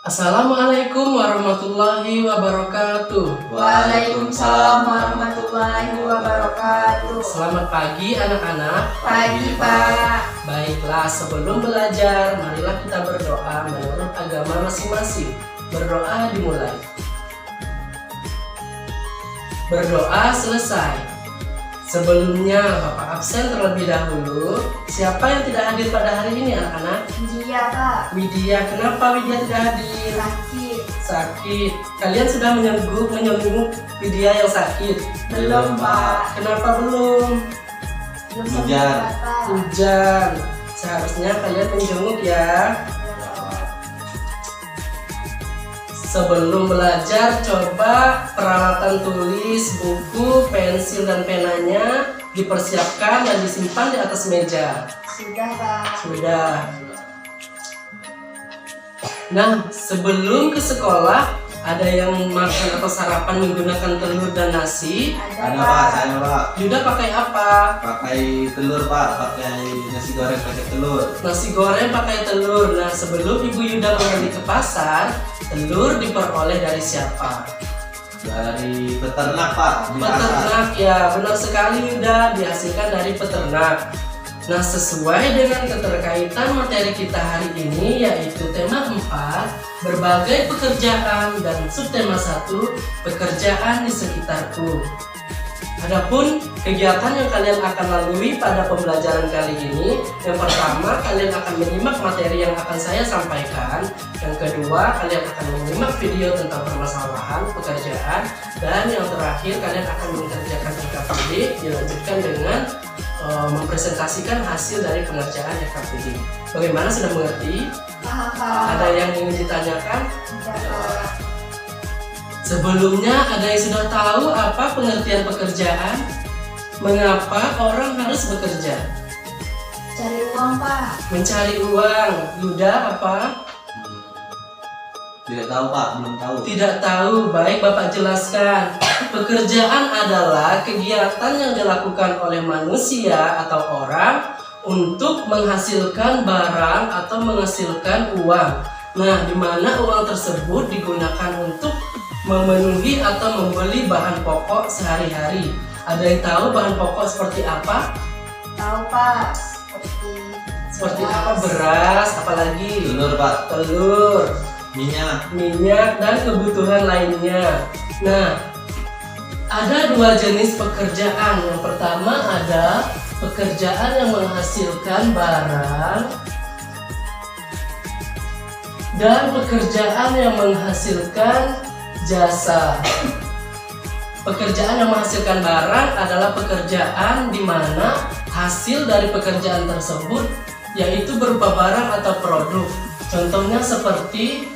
Assalamualaikum warahmatullahi wabarakatuh. Waalaikumsalam warahmatullahi wabarakatuh. Selamat pagi anak-anak. Pagi Pak. Baiklah, sebelum belajar, marilah kita berdoa menurut agama masing-masing. Berdoa dimulai. Berdoa selesai. Sebelumnya Bapak absen terlebih dahulu. Siapa yang tidak hadir pada hari ini anak-anak? Iya Pak. Widya. Kenapa Widya tidak hadir? Sakit. Kalian sudah menjenguk Widya yang sakit? Belum Pak. Kenapa belum? Belum Hujan. sempat Pak. Hujan. Seharusnya kalian menjenguk ya. Sebelum belajar, coba peralatan tulis, buku, pensil, dan penanya dipersiapkan dan disimpan di atas meja. Sudah Pak. Sudah. Nah, sebelum ke sekolah, ada yang makan atau sarapan menggunakan telur dan nasi. Ada Pak, saya Pak. Yuda pakai apa? Pakai telur Pak, pakai nasi goreng pakai telur. Nasi goreng pakai telur. Nah, sebelum Ibu Yuda pergi ke pasar, telur diperoleh dari siapa? Dari peternak Pak. Di pasar. Peternak ya, benar sekali Yuda, dihasilkan dari peternak. Nah, sesuai dengan keterkaitan materi kita hari ini, yaitu tema 4, berbagai pekerjaan, dan subtema 1, pekerjaan di sekitarku. Adapun kegiatan yang kalian akan lalui pada pembelajaran kali ini, yang pertama kalian akan menyimak materi yang akan saya sampaikan, yang kedua kalian akan menyimak video tentang permasalahan pekerjaan, dan yang terakhir kalian akan mengerjakan RKPD dilanjutkan dengan mempresentasikan hasil dari pengerjaan RKPD. Bagaimana, sudah mengerti? Paham Pak. Ada yang ingin ditanyakan? Tidak Pak. Sebelumnya ada yang sudah tahu apa pengertian pekerjaan? Mengapa orang harus bekerja? Cari uang Pak. Mencari uang. Yuda apa? Tidak tahu Pak, belum tahu. Tidak tahu. Baik, Bapak jelaskan. Pekerjaan adalah kegiatan yang dilakukan oleh manusia atau orang untuk menghasilkan barang atau menghasilkan uang. Nah, di mana uang tersebut digunakan untuk memenuhi atau membeli bahan pokok sehari-hari. Ada yang tahu bahan pokok seperti apa? Tahu Pak. Seperti apa? Beras, apalagi? Telur Pak, Telur, minyak. dan kebutuhan lainnya. Nah, ada dua jenis pekerjaan. Yang pertama ada pekerjaan yang menghasilkan barang dan pekerjaan yang menghasilkan jasa. Pekerjaan yang menghasilkan barang adalah pekerjaan di mana hasil dari pekerjaan tersebut yaitu berupa barang atau produk. Contohnya seperti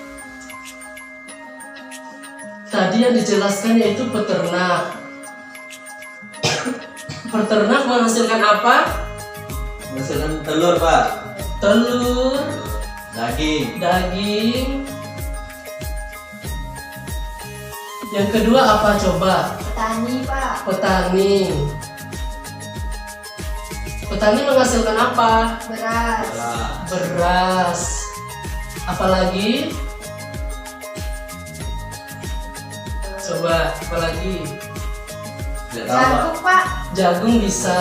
tadi yang dijelaskan, yaitu peternak. Peternak menghasilkan apa? Menghasilkan telur Pak, Telur, daging. Yang kedua apa coba? Petani Pak. Petani. Petani menghasilkan apa? Beras. Beras. Apalagi? Coba, apalagi? Tidak tahu Pak. Jagung Pak. Jagung bisa.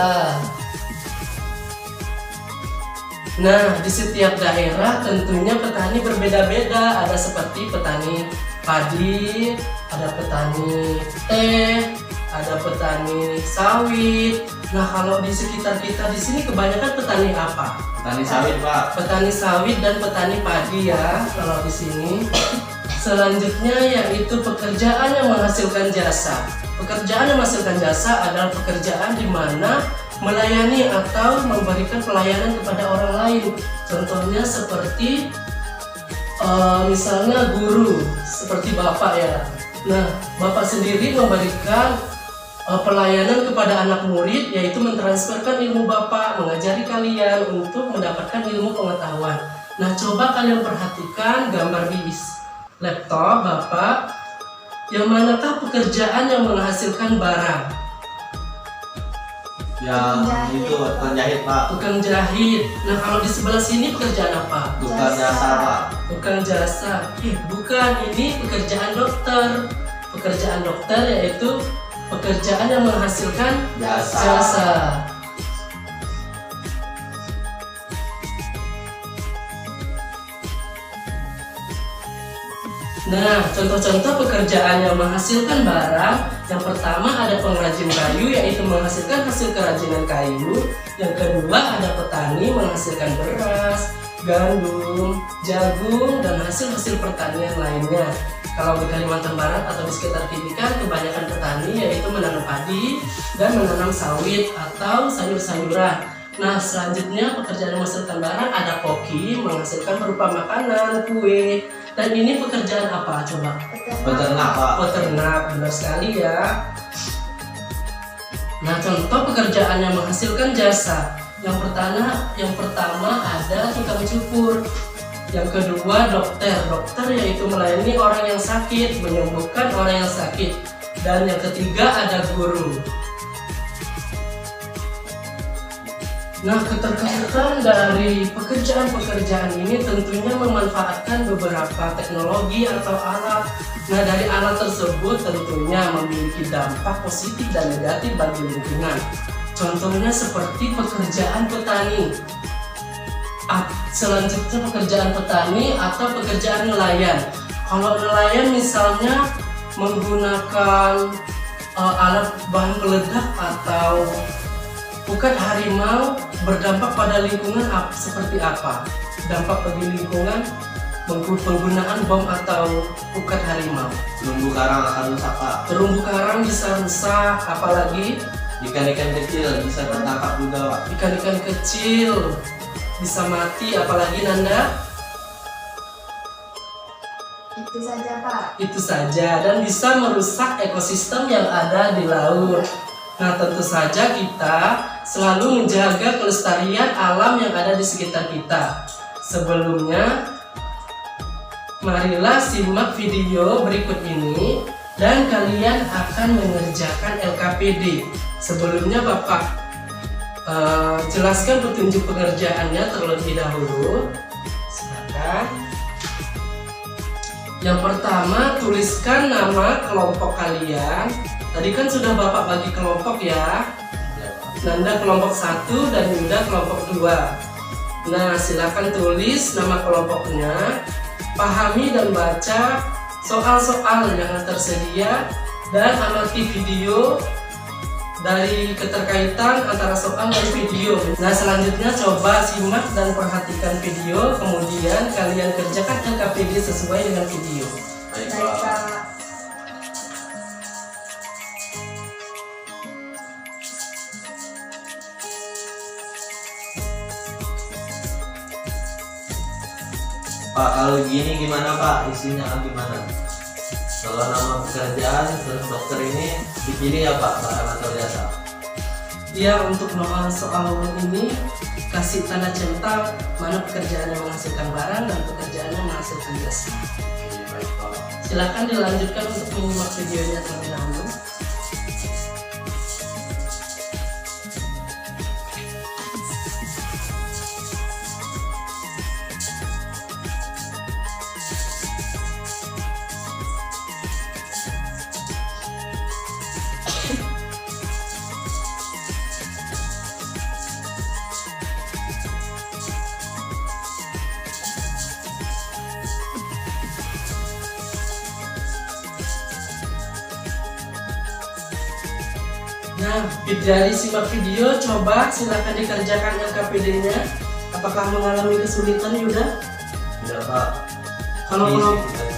Nah, di setiap daerah tentunya petani berbeda-beda. Ada seperti petani padi, ada petani teh, ada petani sawit. Nah, kalau di sekitar kita di sini kebanyakan petani apa? Petani sawit Pak. Petani sawit dan petani padi ya, kalau di sini. Selanjutnya yaitu pekerjaan yang menghasilkan jasa. Pekerjaan yang menghasilkan jasa adalah pekerjaan di mana melayani atau memberikan pelayanan kepada orang lain. Contohnya seperti misalnya guru, seperti Bapak ya. Nah, Bapak sendiri memberikan pelayanan kepada anak murid, yaitu mentransferkan ilmu Bapak, mengajari kalian untuk mendapatkan ilmu pengetahuan. Nah, coba kalian perhatikan gambar di laptop Bapak, yang manakah pekerjaan yang menghasilkan barang? Yang itu penjahit Pak. Tukang jahit. Nah, kalau di sebelah sini pekerjaan apa? Tukang jasa Pak. Bukan jasa. Bukan, ini pekerjaan dokter. Pekerjaan dokter yaitu pekerjaan yang menghasilkan jasa. Nah, contoh-contoh pekerjaan yang menghasilkan barang. Yang pertama ada pengrajin kayu, yaitu menghasilkan hasil kerajinan kayu. Yang kedua ada petani, menghasilkan beras, gandum, jagung, dan hasil-hasil pertanian lainnya. Kalau di Kalimantan Barat atau di sekitar sini kan kebanyakan petani yaitu menanam padi dan menanam sawit atau sayur-sayuran. Nah, selanjutnya pekerjaan yang menghasilkan barang ada koki, menghasilkan berupa makanan, kue. Dan ini pekerjaan apa coba? Peternak, Pak. Peternak, benar sekali ya. Nah, contoh pekerjaan yang menghasilkan jasa. Yang pertama ada tukang cukur. Yang kedua dokter. Dokter yaitu melayani orang yang sakit, menyembuhkan orang yang sakit. Dan yang ketiga ada guru. Nah, keterkaitan dari pekerjaan-pekerjaan ini tentunya memanfaatkan beberapa teknologi atau alat. Nah, dari alat tersebut tentunya memiliki dampak positif dan negatif bagi lingkungan. Contohnya seperti pekerjaan petani. Selanjutnya pekerjaan petani atau pekerjaan nelayan. Kalau nelayan misalnya menggunakan alat bahan peledak atau pukat harimau berdampak pada lingkungan seperti apa? Dampak bagi lingkungan penggunaan bom atau pukat harimau. Terumbu karang akan rusak, Pak. Terumbu karang bisa rusak, apalagi Ikan-ikan kecil bisa tertangkap juga, Pak. ikan-ikan kecil bisa mati, apalagi Nanda? Itu saja Pak. Itu saja, dan bisa merusak ekosistem yang ada di laut. Nah, tentu saja kita selalu menjaga kelestarian alam yang ada di sekitar kita. Sebelumnya, marilah simak video berikut ini dan kalian akan mengerjakan LKPD. Sebelumnya Bapak jelaskan petunjuk pengerjaannya terlebih dahulu. Silakan. Yang pertama, tuliskan nama kelompok kalian. Tadi kan sudah Bapak bagi kelompok ya. Nanda kelompok 1 dan Yuda kelompok 2. Nah, silakan tulis nama kelompoknya. Pahami dan baca soal-soal yang tersedia dan amati video dari keterkaitan antara soal dan video. Nah, selanjutnya coba simak dan perhatikan video, kemudian kalian kerjakan LKPD sesuai dengan video. Baik, Baik Pak. Pak. Pak, kalau gini gimana, Pak? Isinya gimana? Kalau nama pekerjaan terus dokter ini dipilih ya, Pak, barang atau jasa? Dia untuk soal ini kasih tanda centang mana pekerjaan yang menghasilkan barang dan pekerjaan yang menghasilkan jasa. Oke, baik, Pak. Silakan dilanjutkan untuk menyimak videonya terlebih dahulu. Nah, dari simak video, coba silakan dikerjakan LKPD-nya. Apakah mengalami kesulitan Yuda? Tidak, Pak. Kalau Isi, kelompok dan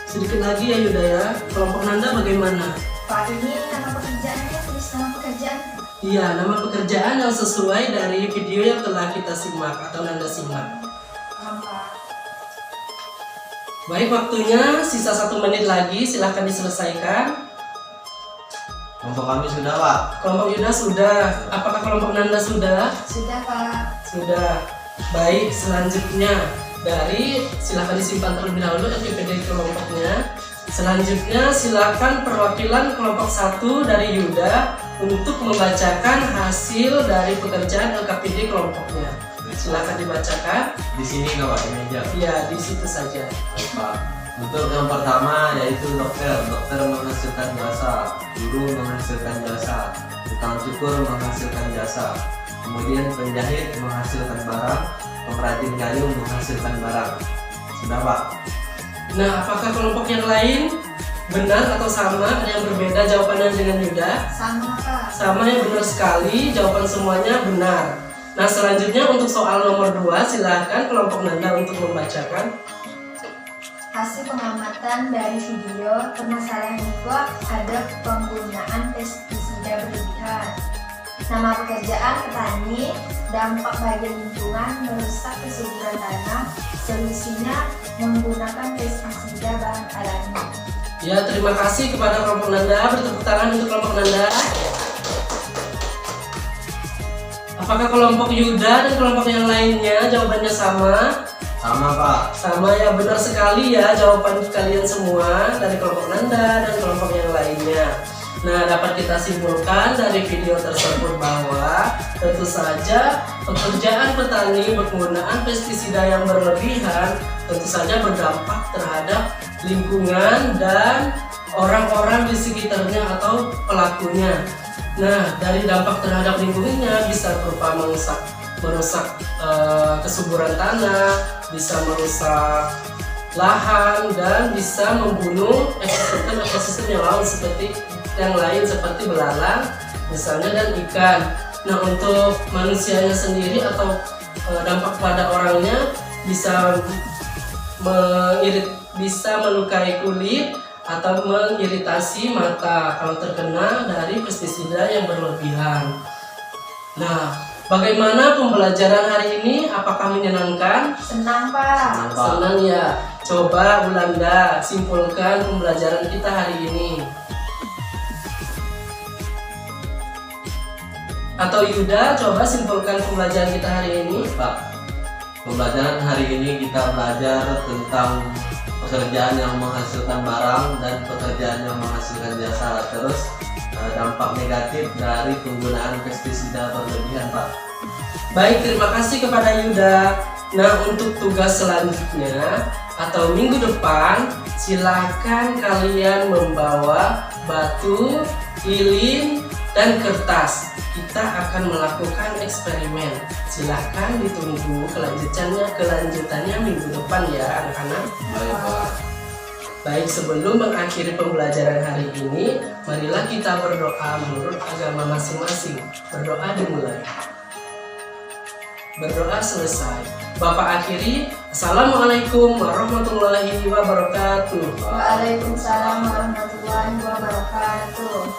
sedikit lagi ya Yuda ya. Kelompok Nanda bagaimana? Pak, ini nama pekerjaannya, tulis nama pekerjaan. Iya, nama pekerjaan yang sesuai dari video yang telah kita simak atau Nanda simak. Pak. Baik, waktunya sisa 1 menit lagi, silahkan diselesaikan. kelompok kami sudah, Pak. Kelompok Yuda sudah. Apakah kelompok Nanda sudah? Sudah Pak. Sudah. Baik, selanjutnya dari silahkan disimpan terlebih dahulu LKPD kelompoknya. Selanjutnya silakan perwakilan kelompok 1 dari Yuda untuk membacakan hasil dari pekerjaan LKPD kelompoknya. Silakan dibacakan. Di sini nggak Pak, di meja. Ya, di situ saja. Baik, Pak. Untuk yang pertama yaitu dokter menghasilkan jasa, guru menghasilkan jasa, tukang cukur menghasilkan jasa, kemudian penjahit menghasilkan barang, pengrajin kayu menghasilkan barang. Sudah Pak? Nah, apakah kelompok yang lain benar atau sama? Ada yang berbeda jawabannya dengan Yuda? Sama Pak. Sama, yang benar sekali, jawaban semuanya benar. Nah, selanjutnya untuk soal nomor 2, silahkan kelompok Nanda untuk membacakan. Hasil pengamatan dari video, permasalahan itu ada penggunaan pestisida berlebihan. Nama pekerjaan petani, dampak bagi lingkungan, merusak kesuburan tanah, solusinya menggunakan pestisida bahan alami. Ya, terima kasih kepada kelompok Nanda. Bertepuk tangan untuk kelompok Nanda. Apakah kelompok Yuda dan kelompok yang lainnya jawabannya sama? Sama Pak. Sama, ya, benar sekali ya jawaban kalian semua dari kelompok Nanda dan kelompok yang lainnya. Nah, dapat kita simpulkan dari video tersebut bahwa tentu saja pekerjaan petani penggunaan pestisida yang berlebihan tentu saja berdampak terhadap lingkungan dan orang-orang di sekitarnya atau pelakunya. Nah, dari dampak terhadap lingkungannya bisa berupa merusak kesuburan tanah, bisa merusak lahan, dan bisa membunuh ekosistem yang lain seperti belalang misalnya dan ikan. Nah, untuk manusianya sendiri atau dampak pada orangnya bisa melukai kulit atau mengiritasi mata kalau terkena dari pestisida yang berlebihan. Nah, bagaimana pembelajaran hari ini? Apakah menyenangkan? Senang Pak. Senang ya. Coba Ulanda simpulkan pembelajaran kita hari ini. Atau Yuda, coba simpulkan pembelajaran kita hari ini. Pak, pembelajaran hari ini kita belajar tentang pekerjaan yang menghasilkan barang dan pekerjaan yang menghasilkan jasa. Terus dampak negatif dari penggunaan pestisida berlebihan Pak. Baik, terima kasih kepada Yuda. Nah, untuk tugas selanjutnya atau minggu depan, silakan kalian membawa batu, lilin, dan kertas. Kita akan melakukan eksperimen. Silahkan ditunggu kelanjutannya minggu depan ya anak-anak. Baik Pak. Baik, sebelum mengakhiri pembelajaran hari ini, marilah kita berdoa menurut agama masing-masing. Berdoa dimulai. Berdoa selesai. Bapak akhiri. Assalamualaikum warahmatullahi wabarakatuh. Waalaikumsalam warahmatullahi wabarakatuh.